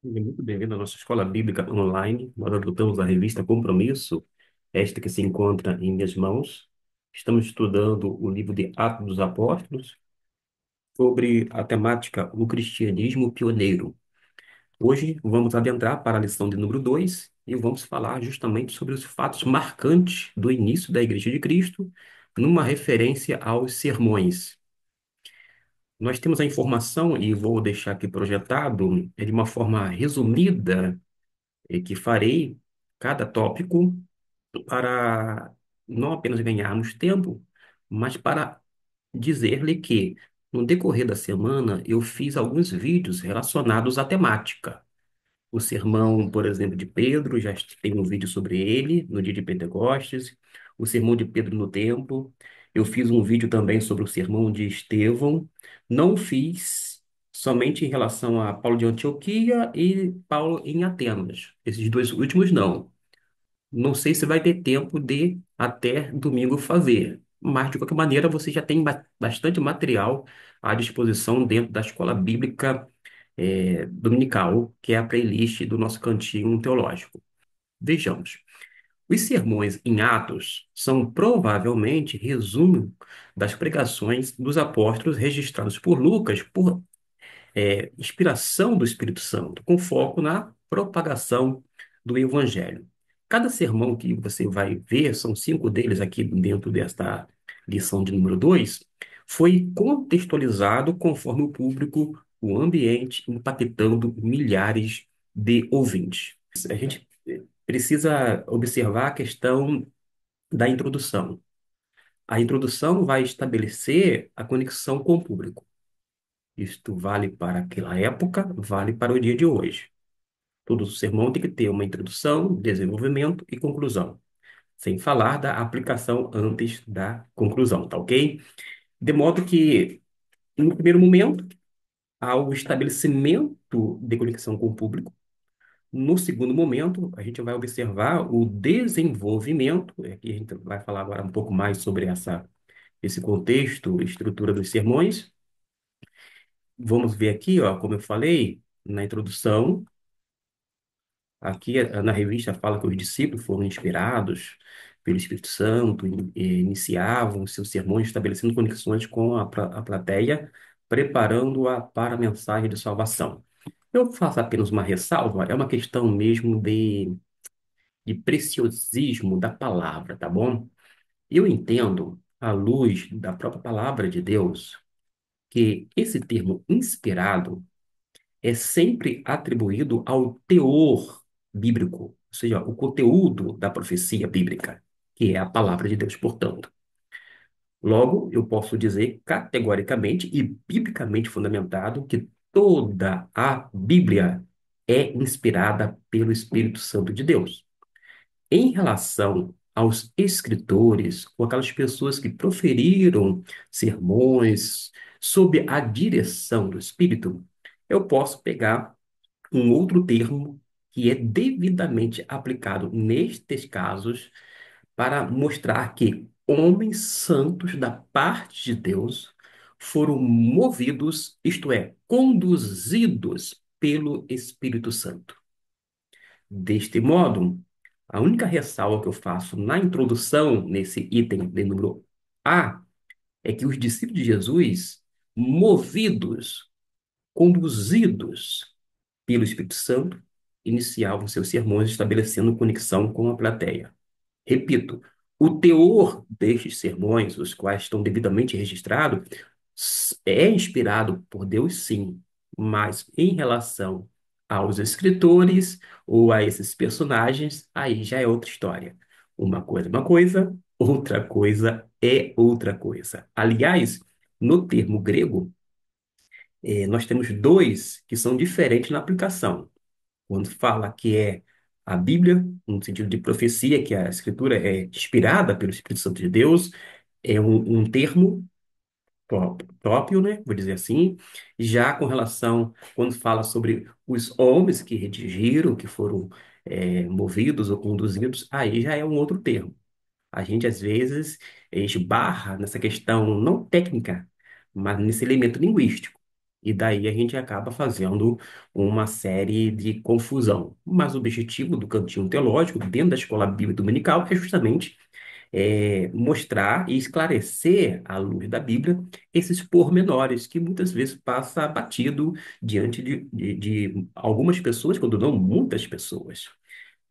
Seja muito bem-vindo à nossa escola bíblica online. Nós adotamos a revista Compromisso, esta que se encontra em minhas mãos. Estamos estudando o livro de Atos dos Apóstolos sobre a temática o cristianismo pioneiro. Hoje vamos adentrar para a lição de número 2 e vamos falar justamente sobre os fatos marcantes do início da Igreja de Cristo, numa referência aos sermões. Nós temos a informação, e vou deixar aqui projetado, de uma forma resumida e que farei cada tópico para não apenas ganharmos tempo, mas para dizer-lhe que, no decorrer da semana, eu fiz alguns vídeos relacionados à temática. O sermão, por exemplo, de Pedro, já tem um vídeo sobre ele no dia de Pentecostes. O sermão de Pedro no templo. Eu fiz um vídeo também sobre o sermão de Estevão. Não fiz somente em relação a Paulo de Antioquia e Paulo em Atenas. Esses dois últimos não. Não sei se vai ter tempo de até domingo fazer, mas de qualquer maneira você já tem bastante material à disposição dentro da escola bíblica dominical, que é a playlist do nosso cantinho teológico. Vejamos. Os sermões em Atos são provavelmente resumo das pregações dos apóstolos registrados por Lucas por inspiração do Espírito Santo, com foco na propagação do Evangelho. Cada sermão que você vai ver, são cinco deles aqui dentro desta lição de número 2, foi contextualizado conforme o público, o ambiente, impactando milhares de ouvintes. A gente precisa observar a questão da introdução. A introdução vai estabelecer a conexão com o público. Isto vale para aquela época, vale para o dia de hoje. Todo sermão tem que ter uma introdução, desenvolvimento e conclusão, sem falar da aplicação antes da conclusão, tá ok? De modo que, no primeiro momento, há o estabelecimento de conexão com o público. No segundo momento, a gente vai observar o desenvolvimento, aqui a gente vai falar agora um pouco mais sobre esse contexto, estrutura dos sermões. Vamos ver aqui, ó, como eu falei na introdução. Aqui na revista fala que os discípulos foram inspirados pelo Espírito Santo e iniciavam seus sermões estabelecendo conexões com a plateia, preparando-a para a mensagem de salvação. Eu faço apenas uma ressalva, é uma questão mesmo de preciosismo da palavra, tá bom? Eu entendo, à luz da própria palavra de Deus, que esse termo inspirado é sempre atribuído ao teor bíblico, ou seja, o conteúdo da profecia bíblica, que é a palavra de Deus, portanto. Logo, eu posso dizer categoricamente e biblicamente fundamentado que toda a Bíblia é inspirada pelo Espírito Santo de Deus. Em relação aos escritores, ou aquelas pessoas que proferiram sermões sob a direção do Espírito, eu posso pegar um outro termo que é devidamente aplicado nestes casos para mostrar que homens santos da parte de Deus foram movidos, isto é, conduzidos pelo Espírito Santo. Deste modo, a única ressalva que eu faço na introdução, nesse item de número A, é que os discípulos de Jesus, movidos, conduzidos pelo Espírito Santo, iniciavam seus sermões estabelecendo conexão com a plateia. Repito, o teor destes sermões, os quais estão devidamente registrados, é inspirado por Deus, sim, mas em relação aos escritores ou a esses personagens, aí já é outra história. Uma coisa, outra coisa é outra coisa. Aliás, no termo grego, nós temos dois que são diferentes na aplicação. Quando fala que é a Bíblia, no sentido de profecia, que a Escritura é inspirada pelo Espírito Santo de Deus, é um termo próprio, né? Vou dizer assim. Já com relação, quando fala sobre os homens que redigiram, que foram movidos ou conduzidos, aí já é um outro termo. A gente, às vezes, esbarra nessa questão não técnica, mas nesse elemento linguístico. E daí a gente acaba fazendo uma série de confusão. Mas o objetivo do cantinho teológico, dentro da escola bíblica dominical, é justamente mostrar e esclarecer, à luz da Bíblia, esses pormenores que muitas vezes passa batido diante de algumas pessoas, quando não muitas pessoas.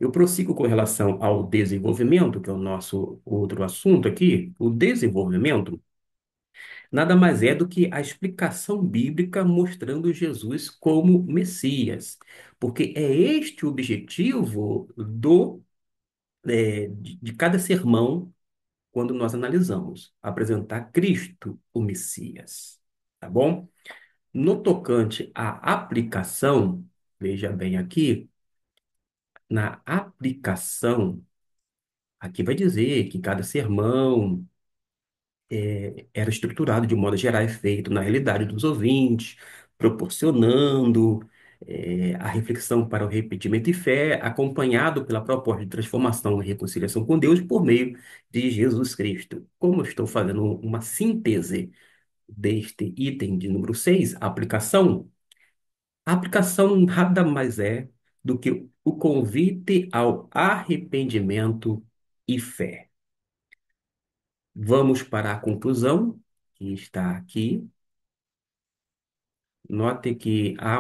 Eu prossigo com relação ao desenvolvimento, que é o nosso outro assunto aqui. O desenvolvimento nada mais é do que a explicação bíblica mostrando Jesus como Messias, porque é este o objetivo de cada sermão quando nós analisamos, apresentar Cristo, o Messias, tá bom? No tocante à aplicação, veja bem aqui, na aplicação, aqui vai dizer que cada sermão era estruturado de modo geral e feito na realidade dos ouvintes, proporcionando a reflexão para o arrependimento e fé, acompanhado pela proposta de transformação e reconciliação com Deus por meio de Jesus Cristo. Como eu estou fazendo uma síntese deste item de número 6, a aplicação nada mais é do que o convite ao arrependimento e fé. Vamos para a conclusão, que está aqui. Note que há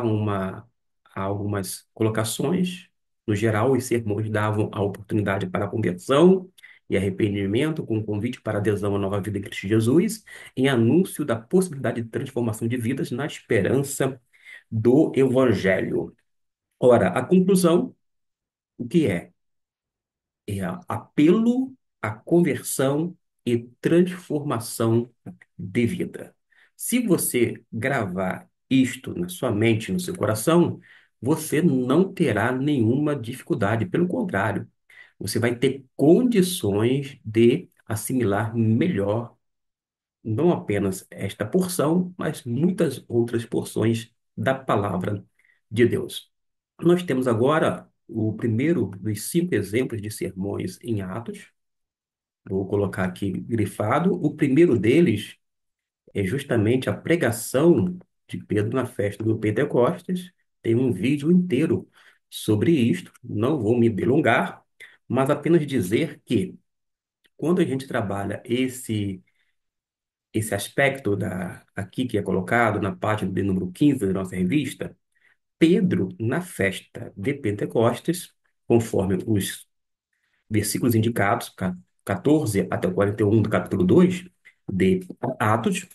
algumas colocações. No geral, os sermões davam a oportunidade para a conversão e arrependimento, com um convite para adesão à nova vida em Cristo Jesus, em anúncio da possibilidade de transformação de vidas na esperança do Evangelho. Ora, a conclusão, o que é? Apelo à conversão e transformação de vida. Se você gravar isto na sua mente, no seu coração, você não terá nenhuma dificuldade. Pelo contrário, você vai ter condições de assimilar melhor não apenas esta porção, mas muitas outras porções da palavra de Deus. Nós temos agora o primeiro dos 5 exemplos de sermões em Atos. Vou colocar aqui grifado. O primeiro deles é justamente a pregação de Pedro na festa do Pentecostes. Tem um vídeo inteiro sobre isto. Não vou me delongar, mas apenas dizer que quando a gente trabalha esse aspecto aqui que é colocado na página de número 15 da nossa revista, Pedro, na festa de Pentecostes, conforme os versículos indicados, 14 até o 41 do capítulo 2 de Atos,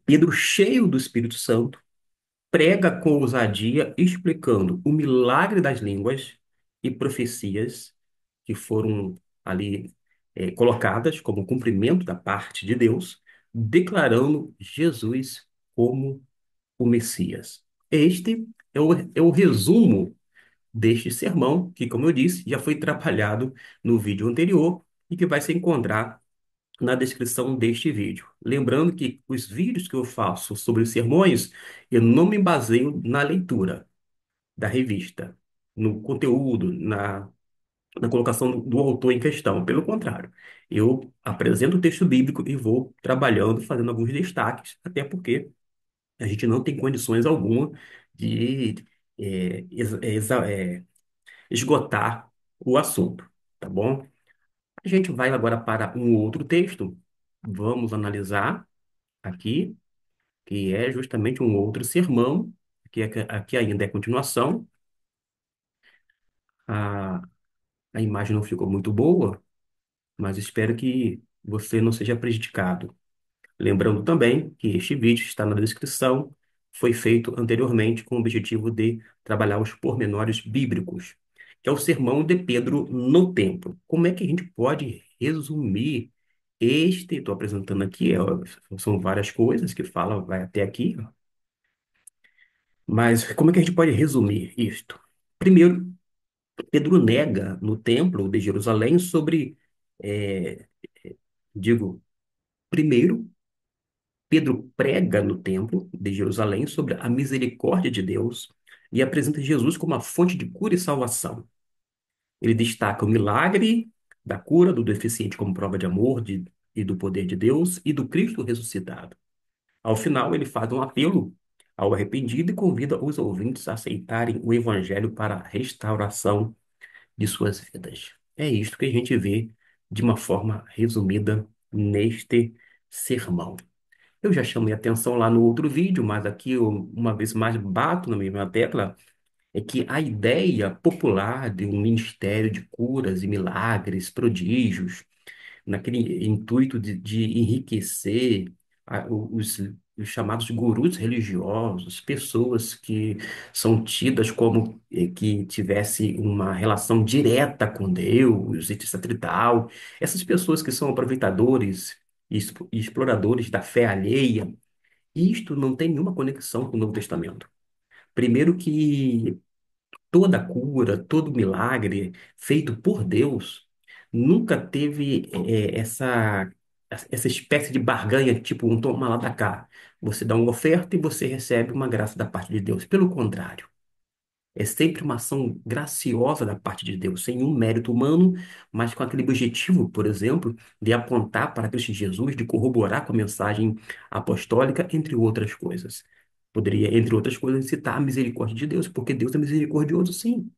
Pedro, cheio do Espírito Santo, prega com ousadia, explicando o milagre das línguas e profecias que foram ali colocadas como cumprimento da parte de Deus, declarando Jesus como o Messias. Este é o resumo deste sermão, que, como eu disse, já foi trabalhado no vídeo anterior e que vai se encontrar na descrição deste vídeo. Lembrando que os vídeos que eu faço sobre os sermões, eu não me baseio na leitura da revista, no conteúdo, na colocação do autor em questão. Pelo contrário, eu apresento o texto bíblico e vou trabalhando, fazendo alguns destaques, até porque a gente não tem condições alguma de esgotar o assunto, tá bom? A gente vai agora para um outro texto. Vamos analisar aqui, que é justamente um outro sermão, aqui ainda é continuação. A, a imagem não ficou muito boa, mas espero que você não seja prejudicado. Lembrando também que este vídeo está na descrição, foi feito anteriormente com o objetivo de trabalhar os pormenores bíblicos, que é o sermão de Pedro no templo. Como é que a gente pode resumir estou apresentando aqui, são várias coisas que fala, vai até aqui, ó. Mas como é que a gente pode resumir isto? Primeiro, Pedro nega no templo de Jerusalém sobre, é, digo, primeiro, Pedro prega no templo de Jerusalém sobre a misericórdia de Deus e apresenta Jesus como a fonte de cura e salvação. Ele destaca o milagre da cura do deficiente como prova de amor e do poder de Deus e do Cristo ressuscitado. Ao final, ele faz um apelo ao arrependido e convida os ouvintes a aceitarem o evangelho para a restauração de suas vidas. É isto que a gente vê de uma forma resumida neste sermão. Eu já chamei atenção lá no outro vídeo, mas aqui eu, uma vez mais, bato na mesma tecla, é que a ideia popular de um ministério de curas e milagres, prodígios, naquele intuito de enriquecer os chamados gurus religiosos, pessoas que são tidas como que tivesse uma relação direta com Deus, etc e tal. Essas pessoas que são aproveitadores e exploradores da fé alheia, isto não tem nenhuma conexão com o Novo Testamento. Primeiro que toda cura, todo milagre feito por Deus nunca teve essa espécie de barganha, tipo um toma lá da cá. Você dá uma oferta e você recebe uma graça da parte de Deus. Pelo contrário, é sempre uma ação graciosa da parte de Deus, sem um mérito humano, mas com aquele objetivo, por exemplo, de apontar para Cristo Jesus, de corroborar com a mensagem apostólica, entre outras coisas. Poderia, entre outras coisas, citar a misericórdia de Deus, porque Deus é misericordioso, sim.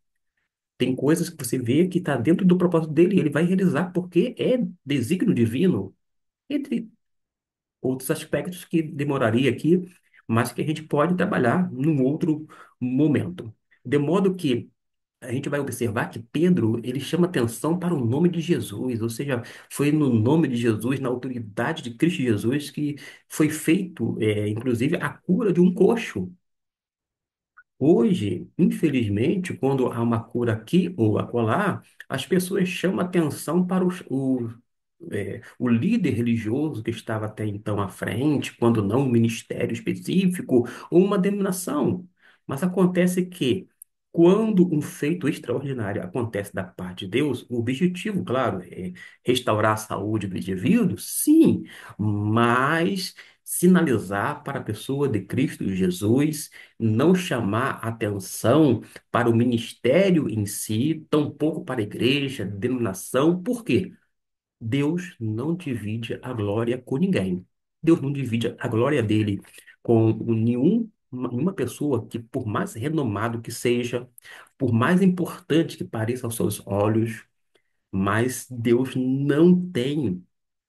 Tem coisas que você vê que está dentro do propósito dele, e ele vai realizar porque é desígnio divino, entre outros aspectos que demoraria aqui, mas que a gente pode trabalhar num outro momento. De modo que a gente vai observar que Pedro, ele chama atenção para o nome de Jesus, ou seja, foi no nome de Jesus, na autoridade de Cristo Jesus, que foi feito, inclusive, a cura de um coxo. Hoje, infelizmente, quando há uma cura aqui ou acolá, as pessoas chamam atenção para o líder religioso que estava até então à frente, quando não um ministério específico ou uma denominação. Mas acontece que, quando um feito extraordinário acontece da parte de Deus, o objetivo, claro, é restaurar a saúde do indivíduo, sim, mas sinalizar para a pessoa de Cristo Jesus, não chamar atenção para o ministério em si, tampouco para a igreja, denominação. Por quê? Deus não divide a glória com ninguém. Deus não divide a glória dele com nenhuma pessoa que, por mais renomado que seja, por mais importante que pareça aos seus olhos, mas Deus não tem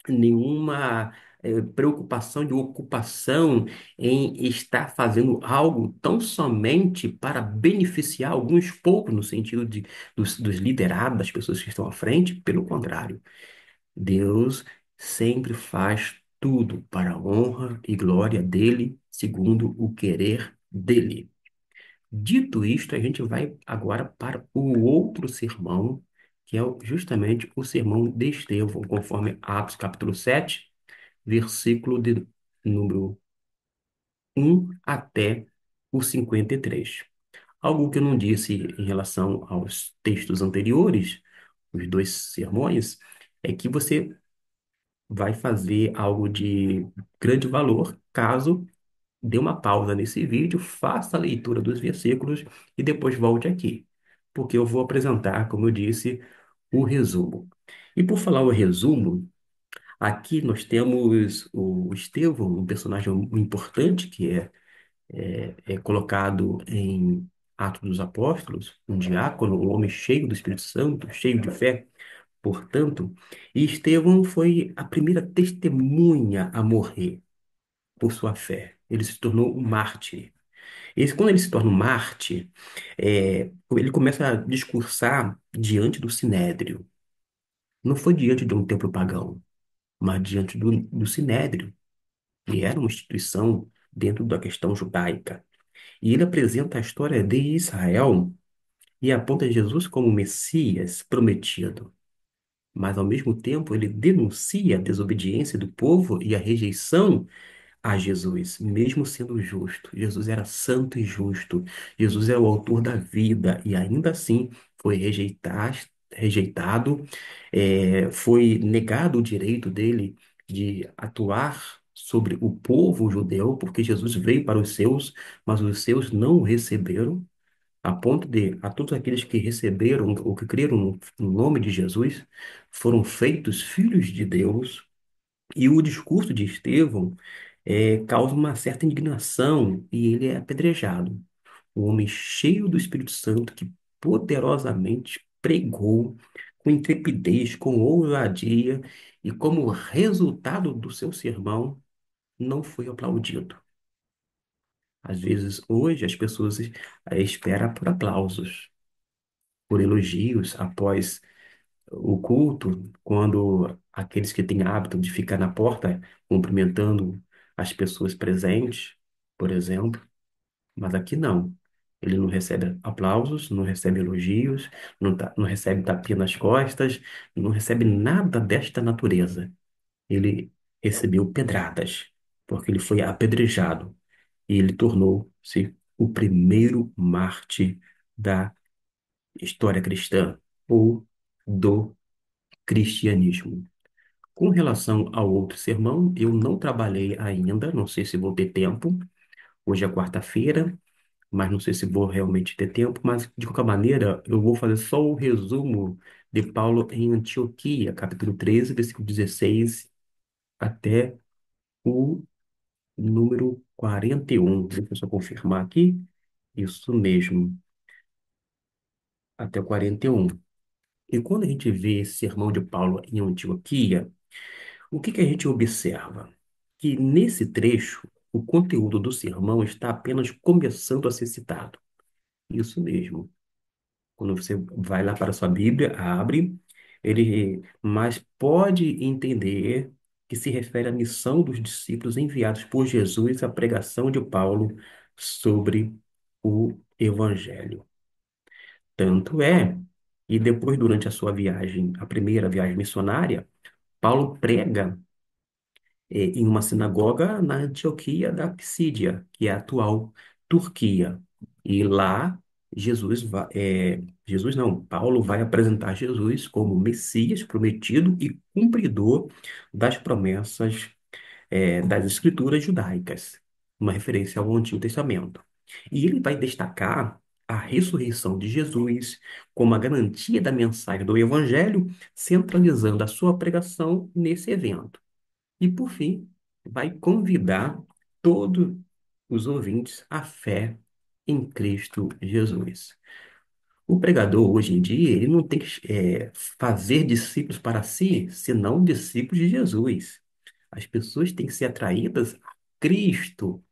nenhuma preocupação de ocupação em estar fazendo algo tão somente para beneficiar alguns poucos, no sentido dos liderados, das pessoas que estão à frente. Pelo contrário, Deus sempre faz tudo para a honra e glória dele, segundo o querer dele. Dito isto, a gente vai agora para o outro sermão, que é justamente o sermão de Estevão, conforme Atos capítulo 7, versículo de número 1 até o 53. Algo que eu não disse em relação aos textos anteriores, os dois sermões, é que você vai fazer algo de grande valor caso dê uma pausa nesse vídeo, faça a leitura dos versículos e depois volte aqui, porque eu vou apresentar, como eu disse, o resumo. E por falar o resumo, aqui nós temos o Estevão, um personagem importante que é colocado em Atos dos Apóstolos, um diácono, um homem cheio do Espírito Santo, cheio de fé, portanto, e Estevão foi a primeira testemunha a morrer por sua fé. Ele se tornou um mártir. Quando ele se torna um mártir, ele começa a discursar diante do Sinédrio. Não foi diante de um templo pagão, mas diante do Sinédrio, que era uma instituição dentro da questão judaica. E ele apresenta a história de Israel e aponta Jesus como o Messias prometido. Mas, ao mesmo tempo, ele denuncia a desobediência do povo e a rejeição a Jesus, mesmo sendo justo. Jesus era santo e justo. Jesus é o autor da vida e ainda assim foi rejeitado, foi negado o direito dele de atuar sobre o povo judeu, porque Jesus veio para os seus, mas os seus não o receberam. A ponto de, a todos aqueles que receberam ou que creram no nome de Jesus, foram feitos filhos de Deus. E o discurso de Estevão causa uma certa indignação e ele é apedrejado. Um homem cheio do Espírito Santo que poderosamente pregou com intrepidez, com ousadia, e como resultado do seu sermão, não foi aplaudido. Às vezes, hoje, as pessoas esperam por aplausos, por elogios após o culto, quando aqueles que têm hábito de ficar na porta cumprimentando as pessoas presentes, por exemplo. Mas aqui não. Ele não recebe aplausos, não recebe elogios, não recebe tapinha nas costas, não recebe nada desta natureza. Ele recebeu pedradas, porque ele foi apedrejado e ele tornou-se o primeiro mártir da história cristã ou do cristianismo. Com relação ao outro sermão, eu não trabalhei ainda, não sei se vou ter tempo. Hoje é quarta-feira, mas não sei se vou realmente ter tempo. Mas, de qualquer maneira, eu vou fazer só o resumo de Paulo em Antioquia, capítulo 13, versículo 16 até o número 41. Deixa eu só confirmar aqui. Isso mesmo, até o 41. E quando a gente vê esse sermão de Paulo em Antioquia, o que que a gente observa? Que nesse trecho, o conteúdo do sermão está apenas começando a ser citado. Isso mesmo. Quando você vai lá para a sua Bíblia, abre, mas pode entender que se refere à missão dos discípulos enviados por Jesus à pregação de Paulo sobre o Evangelho. Tanto é, e depois, durante a sua viagem, a primeira viagem missionária, Paulo prega em uma sinagoga na Antioquia da Psídia, que é a atual Turquia. E lá, Jesus não, Paulo vai apresentar Jesus como Messias prometido e cumpridor das promessas, das escrituras judaicas, uma referência ao Antigo Testamento. E ele vai destacar a ressurreição de Jesus como a garantia da mensagem do Evangelho, centralizando a sua pregação nesse evento. E, por fim, vai convidar todos os ouvintes à fé em Cristo Jesus. O pregador, hoje em dia, ele não tem que fazer discípulos para si, senão discípulos de Jesus. As pessoas têm que ser atraídas a Cristo,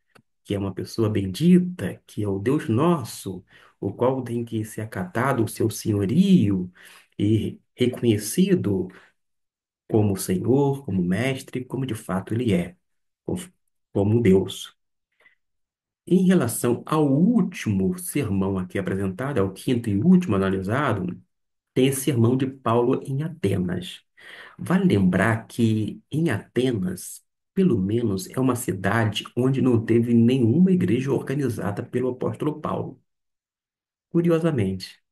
que é uma pessoa bendita, que é o Deus nosso, o qual tem que ser acatado o seu senhorio e reconhecido como Senhor, como Mestre, como de fato Ele é, como como Deus. Em relação ao último sermão aqui apresentado, ao quinto e último analisado, tem esse sermão de Paulo em Atenas. Vale lembrar que em Atenas, pelo menos, é uma cidade onde não teve nenhuma igreja organizada pelo apóstolo Paulo, curiosamente.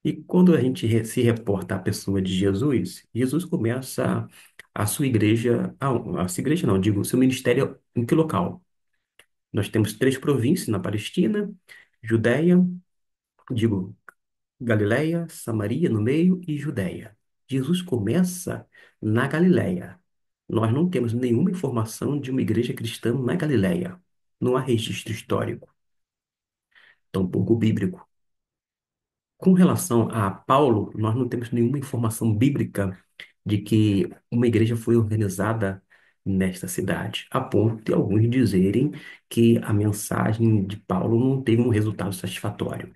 E quando a gente se reporta à pessoa de Jesus, Jesus começa a sua igreja, a sua igreja não, digo, o seu ministério em que local? Nós temos três províncias na Palestina, Judéia, digo, Galiléia, Samaria no meio e Judéia. Jesus começa na Galiléia. Nós não temos nenhuma informação de uma igreja cristã na Galiléia. Não há registro histórico, tampouco bíblico. Com relação a Paulo, nós não temos nenhuma informação bíblica de que uma igreja foi organizada nesta cidade, a ponto de alguns dizerem que a mensagem de Paulo não teve um resultado satisfatório.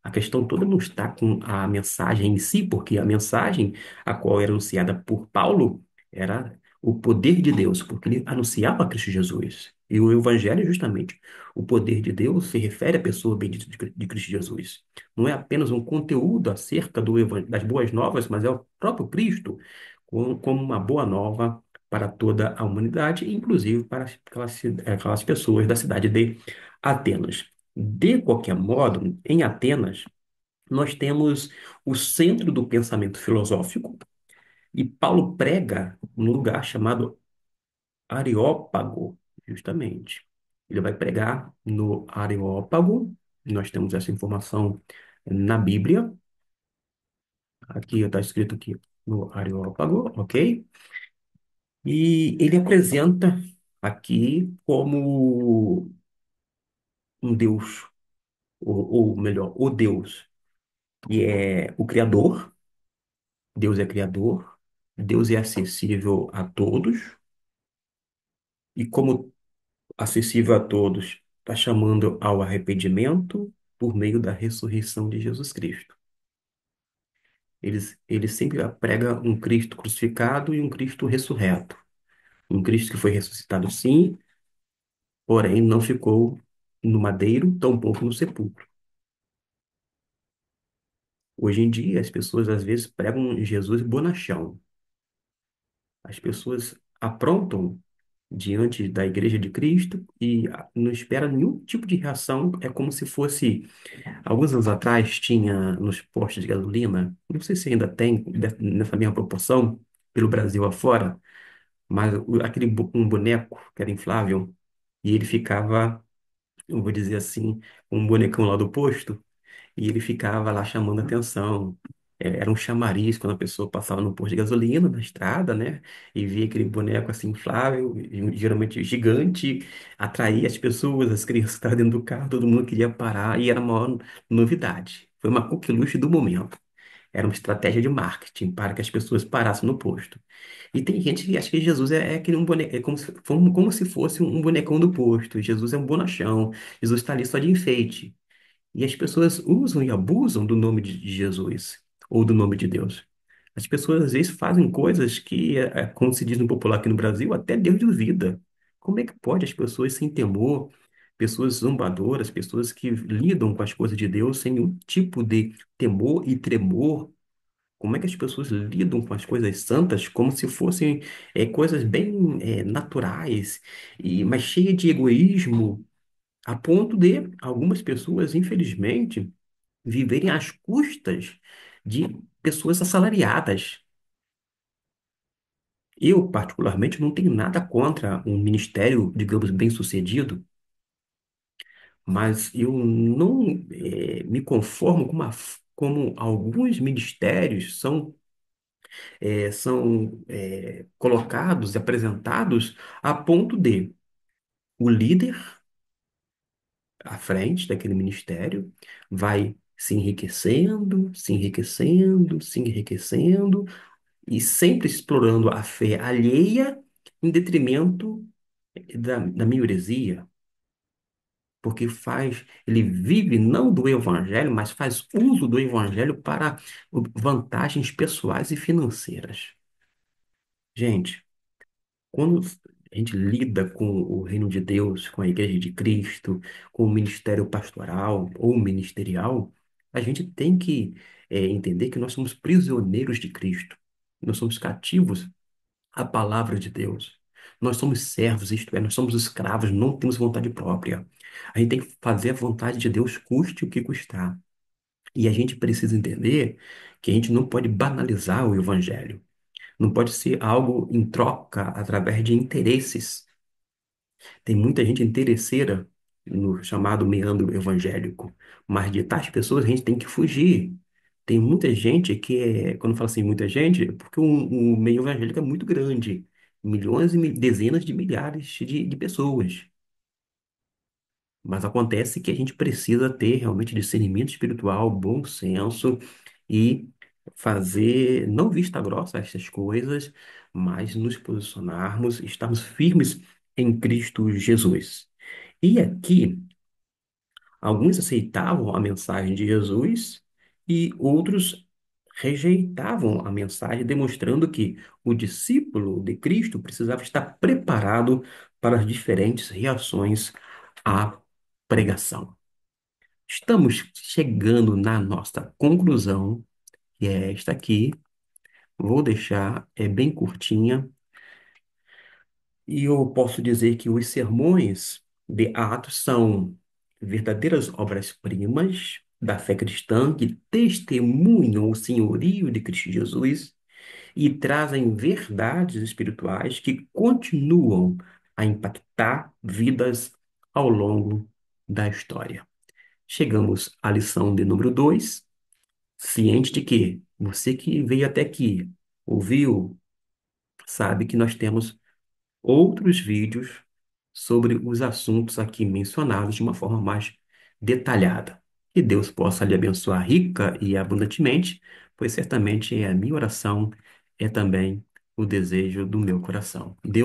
A questão toda não está com a mensagem em si, porque a mensagem a qual era anunciada por Paulo era o poder de Deus, porque ele anunciava Cristo Jesus. E o Evangelho, justamente, o poder de Deus se refere à pessoa bendita de Cristo Jesus. Não é apenas um conteúdo acerca das boas novas, mas é o próprio Cristo como uma boa nova para toda a humanidade, inclusive para aquelas pessoas da cidade de Atenas. De qualquer modo, em Atenas, nós temos o centro do pensamento filosófico, e Paulo prega num lugar chamado Areópago, justamente. Ele vai pregar no Areópago, nós temos essa informação na Bíblia, aqui está escrito aqui no Areópago, ok? E ele apresenta aqui como um Deus, ou melhor, o Deus, que é o Criador. Deus é Criador, Deus é acessível a todos, e como acessível a todos, está chamando ao arrependimento por meio da ressurreição de Jesus Cristo. Ele sempre prega um Cristo crucificado e um Cristo ressurreto. Um Cristo que foi ressuscitado, sim, porém não ficou no madeiro, tampouco no sepulcro. Hoje em dia, as pessoas às vezes pregam Jesus bonachão. As pessoas aprontam diante da Igreja de Cristo e não espera nenhum tipo de reação. É como se fosse, alguns anos atrás, tinha nos postos de gasolina, não sei se ainda tem nessa mesma proporção, pelo Brasil afora, mas um boneco que era inflável e ele ficava, eu vou dizer assim, um bonecão lá do posto. E ele ficava lá chamando atenção. Era um chamariz quando a pessoa passava no posto de gasolina, na estrada, né? E via aquele boneco assim inflável, e geralmente gigante, atraía as pessoas, as crianças estavam dentro do carro, todo mundo queria parar e era a maior novidade. Foi uma coqueluche do momento. Era uma estratégia de marketing para que as pessoas parassem no posto. E tem gente que acha que Jesus é aquele um boneco, é como se fosse um bonecão do posto. Jesus é um bonachão. Jesus está ali só de enfeite. E as pessoas usam e abusam do nome de Jesus ou do nome de Deus. As pessoas às vezes fazem coisas que, como se diz no popular aqui no Brasil, até Deus duvida. Como é que pode as pessoas sem temor, pessoas zombadoras, pessoas que lidam com as coisas de Deus sem nenhum tipo de temor e tremor? Como é que as pessoas lidam com as coisas santas como se fossem coisas bem naturais, mas cheias de egoísmo, a ponto de algumas pessoas, infelizmente, viverem às custas de pessoas assalariadas. Eu, particularmente, não tenho nada contra um ministério, digamos, bem-sucedido, mas eu não me conformo com como alguns ministérios são colocados e apresentados a ponto de o líder à frente daquele ministério vai se enriquecendo, se enriquecendo, se enriquecendo, e sempre explorando a fé alheia em detrimento da minha heresia, porque ele vive não do evangelho, mas faz uso do evangelho para vantagens pessoais e financeiras. Gente, quando a gente lida com o reino de Deus, com a Igreja de Cristo, com o ministério pastoral ou ministerial, a gente tem que entender que nós somos prisioneiros de Cristo. Nós somos cativos a palavra de Deus. Nós somos servos, isto é, nós somos escravos, não temos vontade própria. A gente tem que fazer a vontade de Deus, custe o que custar. E a gente precisa entender que a gente não pode banalizar o evangelho. Não pode ser algo em troca através de interesses. Tem muita gente interesseira no chamado meandro evangélico, mas de tais pessoas a gente tem que fugir. Tem muita gente que quando fala assim, muita gente, é porque o meio evangélico é muito grande. Milhões e dezenas de milhares de pessoas. Mas acontece que a gente precisa ter realmente discernimento espiritual, bom senso e fazer, não vista grossa a essas coisas, mas nos posicionarmos, estarmos firmes em Cristo Jesus. E aqui, alguns aceitavam a mensagem de Jesus e outros rejeitavam a mensagem, demonstrando que o discípulo de Cristo precisava estar preparado para as diferentes reações à pregação. Estamos chegando na nossa conclusão, que é esta aqui. Vou deixar, é bem curtinha, e eu posso dizer que os sermões de Atos são verdadeiras obras-primas da fé cristã que testemunham o senhorio de Cristo Jesus e trazem verdades espirituais que continuam a impactar vidas ao longo da história. Chegamos à lição de número 2, ciente de que você que veio até aqui, ouviu, sabe que nós temos outros vídeos sobre os assuntos aqui mencionados de uma forma mais detalhada. Que Deus possa lhe abençoar rica e abundantemente, pois certamente é a minha oração, é também o desejo do meu coração. Deus